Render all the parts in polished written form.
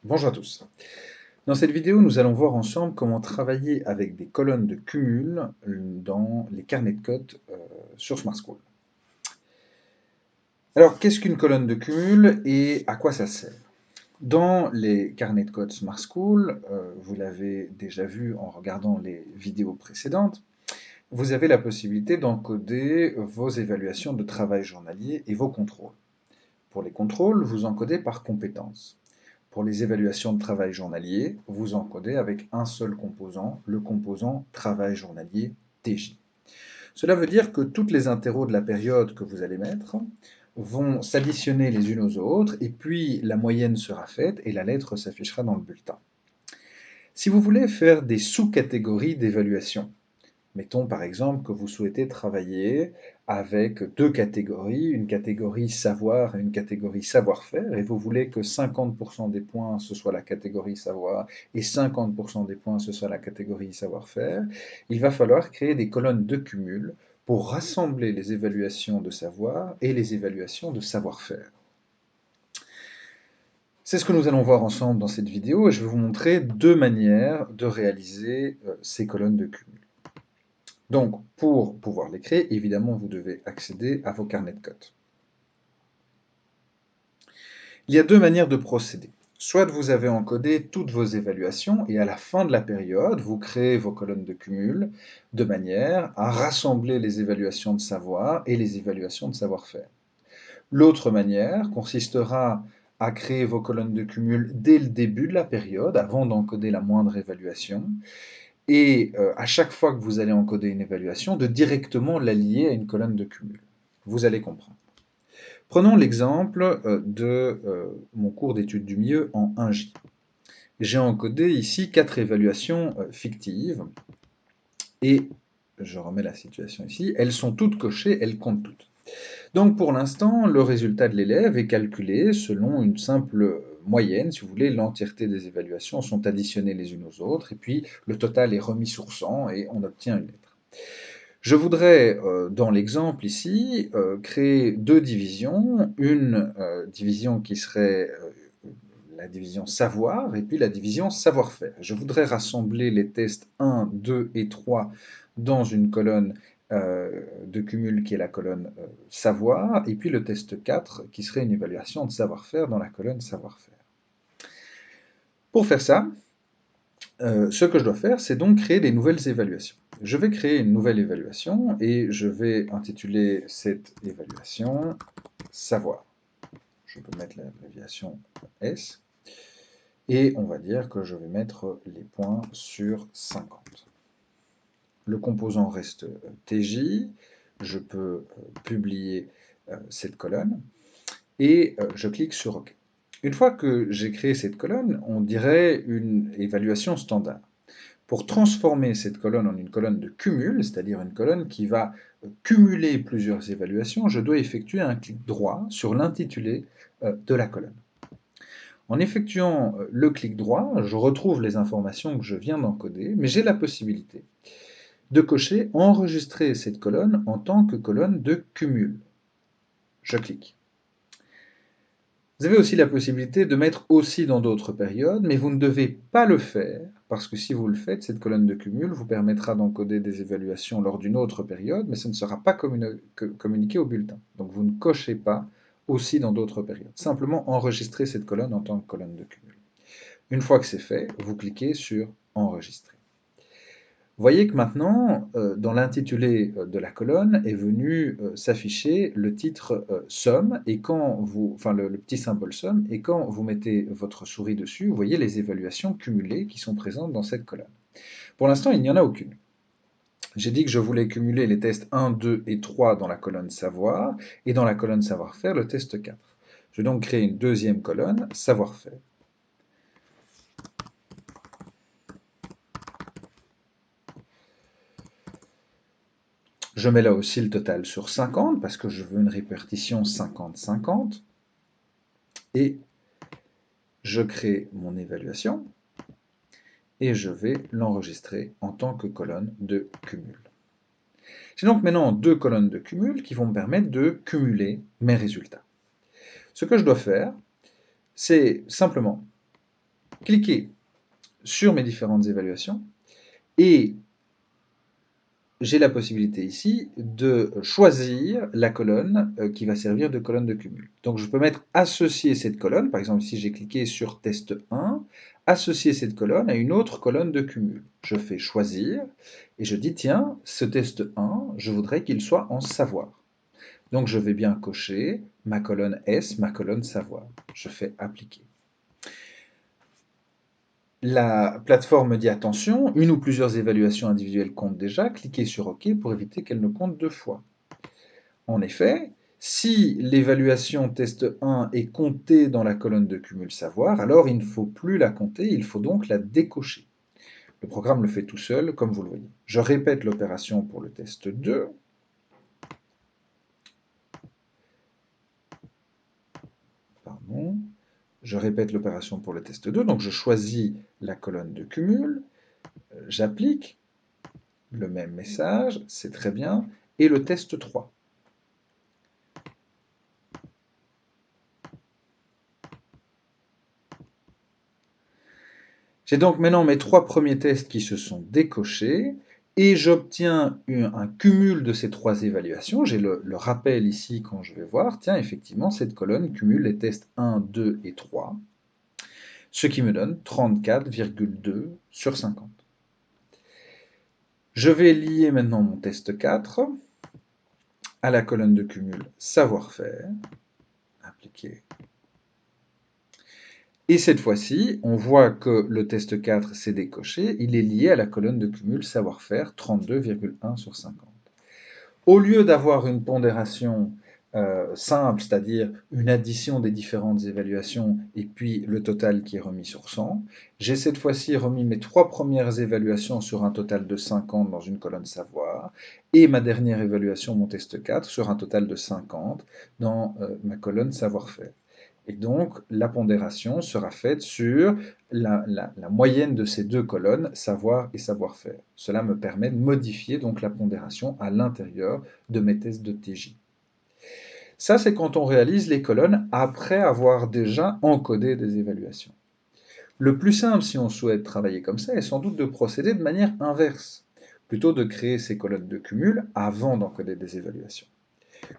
Bonjour à tous. Dans cette vidéo, nous allons voir ensemble comment travailler avec des colonnes de cumul dans les carnets de cotes sur Smart School. Alors, qu'est-ce qu'une colonne de cumul et à quoi ça sert? Dans les carnets de cotes Smart School, vous l'avez déjà vu en regardant les vidéos précédentes, vous avez la possibilité d'encoder vos évaluations de travail journalier et vos contrôles. Pour les contrôles, vous encodez par compétences. Pour les évaluations de travail journalier, vous encodez avec un seul composant, le composant travail journalier TJ. Cela veut dire que toutes les interros de la période que vous allez mettre vont s'additionner les unes aux autres, et puis la moyenne sera faite et la lettre s'affichera dans le bulletin. Si vous voulez faire des sous-catégories d'évaluation, mettons par exemple que vous souhaitez travailler avec deux catégories, une catégorie savoir et une catégorie savoir-faire, et vous voulez que 50% des points ce soit la catégorie savoir et 50% des points ce soit la catégorie savoir-faire, il va falloir créer des colonnes de cumul pour rassembler les évaluations de savoir et les évaluations de savoir-faire. C'est ce que nous allons voir ensemble dans cette vidéo, et je vais vous montrer deux manières de réaliser ces colonnes de cumul. Donc, pour pouvoir les créer, évidemment, vous devez accéder à vos carnets de cotes. Il y a deux manières de procéder. Soit vous avez encodé toutes vos évaluations et à la fin de la période, vous créez vos colonnes de cumul de manière à rassembler les évaluations de savoir et les évaluations de savoir-faire. L'autre manière consistera à créer vos colonnes de cumul dès le début de la période, avant d'encoder la moindre évaluation, et à chaque fois que vous allez encoder une évaluation, de directement la lier à une colonne de cumul. Vous allez comprendre. Prenons l'exemple de mon cours d'études du milieu en 1J. J'ai encodé ici 4 évaluations fictives, et je remets la situation ici, elles sont toutes cochées, elles comptent toutes. Donc pour l'instant, le résultat de l'élève est calculé selon une simple moyenne, si vous voulez, l'entièreté des évaluations sont additionnées les unes aux autres, et puis le total est remis sur 100 et on obtient une lettre. Je voudrais, dans l'exemple ici, créer deux divisions, une division qui serait la division savoir et puis la division savoir-faire. Je voudrais rassembler les tests 1, 2 et 3 dans une colonne de cumul qui est la colonne savoir, et puis le test 4 qui serait une évaluation de savoir-faire dans la colonne savoir-faire. Pour faire ça, ce que je dois faire, c'est donc créer des nouvelles évaluations. Je vais créer une nouvelle évaluation et je vais intituler cette évaluation savoir. Je peux mettre l'abréviation S. Et on va dire que je vais mettre les points sur 50. Le composant reste TJ, je peux publier cette colonne, et je clique sur OK. Une fois que j'ai créé cette colonne, on dirait une évaluation standard. Pour transformer cette colonne en une colonne de cumul, c'est-à-dire une colonne qui va cumuler plusieurs évaluations, je dois effectuer un clic droit sur l'intitulé de la colonne. En effectuant le clic droit, je retrouve les informations que je viens d'encoder, mais j'ai la possibilité de cocher enregistrer cette colonne en tant que colonne de cumul. Je clique. Vous avez aussi la possibilité de mettre aussi dans d'autres périodes, mais vous ne devez pas le faire, parce que si vous le faites, cette colonne de cumul vous permettra d'encoder des évaluations lors d'une autre période, mais ça ne sera pas communiqué au bulletin. Donc vous ne cochez pas aussi dans d'autres périodes. Simplement enregistrer cette colonne en tant que colonne de cumul. Une fois que c'est fait, vous cliquez sur enregistrer. Vous voyez que maintenant, dans l'intitulé de la colonne est venu s'afficher le titre somme, et quand vous, enfin le petit symbole somme, et quand vous mettez votre souris dessus, vous voyez les évaluations cumulées qui sont présentes dans cette colonne. Pour l'instant, il n'y en a aucune. J'ai dit que je voulais cumuler les tests 1, 2 et 3 dans la colonne savoir, et dans la colonne savoir-faire, le test 4. Je vais donc créer une deuxième colonne, savoir-faire. Je mets là aussi le total sur 50 parce que je veux une répartition 50-50. Et je crée mon évaluation et je vais l'enregistrer en tant que colonne de cumul. J'ai donc maintenant deux colonnes de cumul qui vont me permettre de cumuler mes résultats. Ce que je dois faire, c'est simplement cliquer sur mes différentes évaluations et j'ai la possibilité ici de choisir la colonne qui va servir de colonne de cumul. Donc je peux mettre associer cette colonne, par exemple ici j'ai cliqué sur test 1, associer cette colonne à une autre colonne de cumul. Je fais choisir et je dis tiens, ce test 1, je voudrais qu'il soit en savoir. Donc je vais bien cocher ma colonne S, ma colonne savoir. Je fais appliquer. La plateforme me dit attention, une ou plusieurs évaluations individuelles comptent déjà, cliquez sur OK pour éviter qu'elles ne comptent deux fois. En effet, si l'évaluation test 1 est comptée dans la colonne de cumul savoir, alors il ne faut plus la compter, il faut donc la décocher. Le programme le fait tout seul, comme vous le voyez. Je répète l'opération pour le test 2. Pardon. Je répète l'opération pour le test 2, donc je choisis la colonne de cumul, j'applique le même message, c'est très bien, et le test 3. J'ai donc maintenant mes trois premiers tests qui se sont décochés, et j'obtiens un cumul de ces trois évaluations. J'ai le rappel ici quand je vais voir, tiens, effectivement, cette colonne cumule les tests 1, 2 et 3, ce qui me donne 34,2 sur 50. Je vais lier maintenant mon test 4 à la colonne de cumul savoir-faire, appliquer. Et cette fois-ci, on voit que le test 4 s'est décoché, il est lié à la colonne de cumul savoir-faire, 32,1 sur 50. Au lieu d'avoir une pondération simple, c'est-à-dire une addition des différentes évaluations et puis le total qui est remis sur 100, j'ai cette fois-ci remis mes trois premières évaluations sur un total de 50 dans une colonne savoir et ma dernière évaluation, mon test 4, sur un total de 50 dans ma colonne savoir-faire. Et donc, la pondération sera faite sur la moyenne de ces deux colonnes, savoir et savoir-faire. Cela me permet de modifier donc la pondération à l'intérieur de mes tests de TJ. Ça, c'est quand on réalise les colonnes après avoir déjà encodé des évaluations. Le plus simple, si on souhaite travailler comme ça, est sans doute de procéder de manière inverse, plutôt de créer ces colonnes de cumul avant d'encoder des évaluations.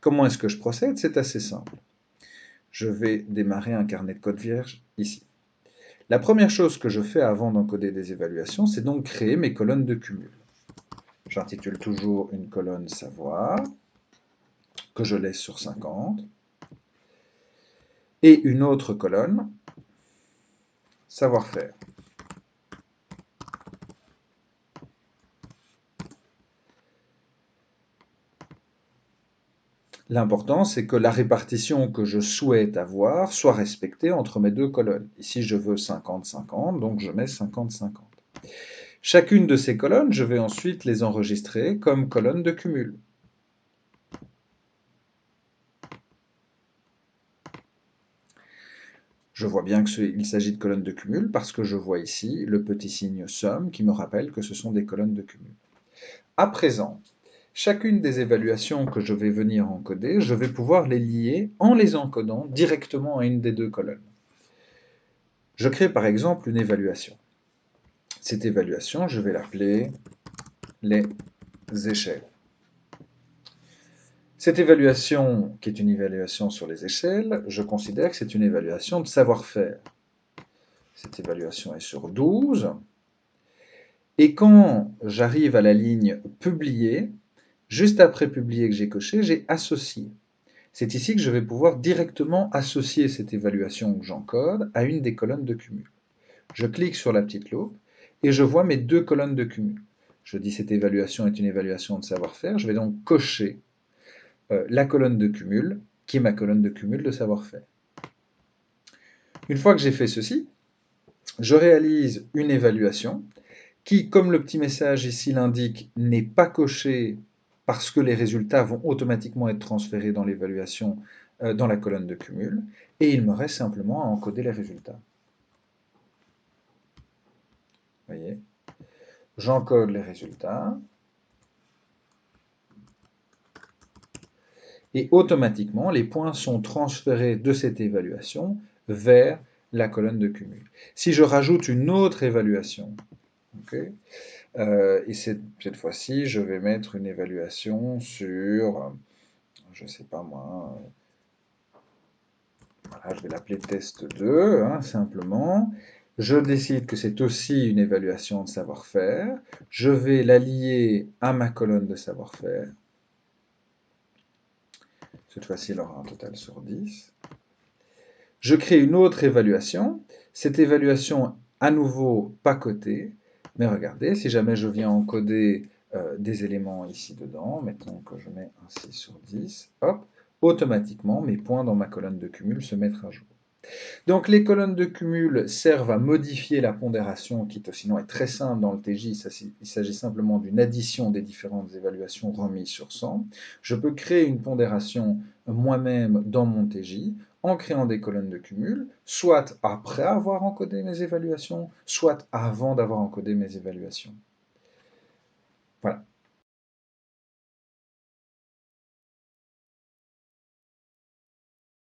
Comment est-ce que je procède? C'est assez simple. Je vais démarrer un carnet de code vierge ici. La première chose que je fais avant d'encoder des évaluations, c'est donc créer mes colonnes de cumul. J'intitule toujours une colonne savoir, que je laisse sur 50, et une autre colonne savoir-faire. L'important, c'est que la répartition que je souhaite avoir soit respectée entre mes deux colonnes. Ici, je veux 50-50, donc je mets 50-50. Chacune de ces colonnes, je vais ensuite les enregistrer comme colonne de cumul. Je vois bien qu'il s'agit de colonnes de cumul parce que je vois ici le petit signe somme qui me rappelle que ce sont des colonnes de cumul. À présent, chacune des évaluations que je vais venir encoder, je vais pouvoir les lier en les encodant directement à une des deux colonnes. Je crée par exemple une évaluation. Cette évaluation, je vais l'appeler les échelles. Cette évaluation, qui est une évaluation sur les échelles, je considère que c'est une évaluation de savoir-faire. Cette évaluation est sur 12. Et quand j'arrive à la ligne publier, juste après publier que j'ai coché, j'ai associé. C'est ici que je vais pouvoir directement associer cette évaluation que j'encode à une des colonnes de cumul. Je clique sur la petite loupe et je vois mes deux colonnes de cumul. Je dis cette évaluation est une évaluation de savoir-faire. Je vais donc cocher la colonne de cumul, qui est ma colonne de cumul de savoir-faire. Une fois que j'ai fait ceci, je réalise une évaluation qui, comme le petit message ici l'indique, n'est pas coché parce que les résultats vont automatiquement être transférés dans l'évaluation dans la colonne de cumul, et il me reste simplement à encoder les résultats. Vous voyez, j'encode les résultats, et automatiquement, les points sont transférés de cette évaluation vers la colonne de cumul. Si je rajoute une autre évaluation, ok, et cette fois-ci, je vais mettre une évaluation sur, je ne sais pas moi, voilà, je vais l'appeler test 2, hein, simplement. Je décide que c'est aussi une évaluation de savoir-faire. Je vais la lier à ma colonne de savoir-faire. Cette fois-ci, elle aura un total sur 10. Je crée une autre évaluation. Cette évaluation, à nouveau, pas cotée. Mais regardez, si jamais je viens encoder des éléments ici dedans, mettons que je mets un 6 sur 10, hop, automatiquement, mes points dans ma colonne de cumul se mettent à jour. Donc les colonnes de cumul servent à modifier la pondération qui sinon est très simple dans le TJ, il s'agit simplement d'une addition des différentes évaluations remises sur 100. Je peux créer une pondération moi-même dans mon TJ en créant des colonnes de cumul, soit après avoir encodé mes évaluations, soit avant d'avoir encodé mes évaluations. Voilà.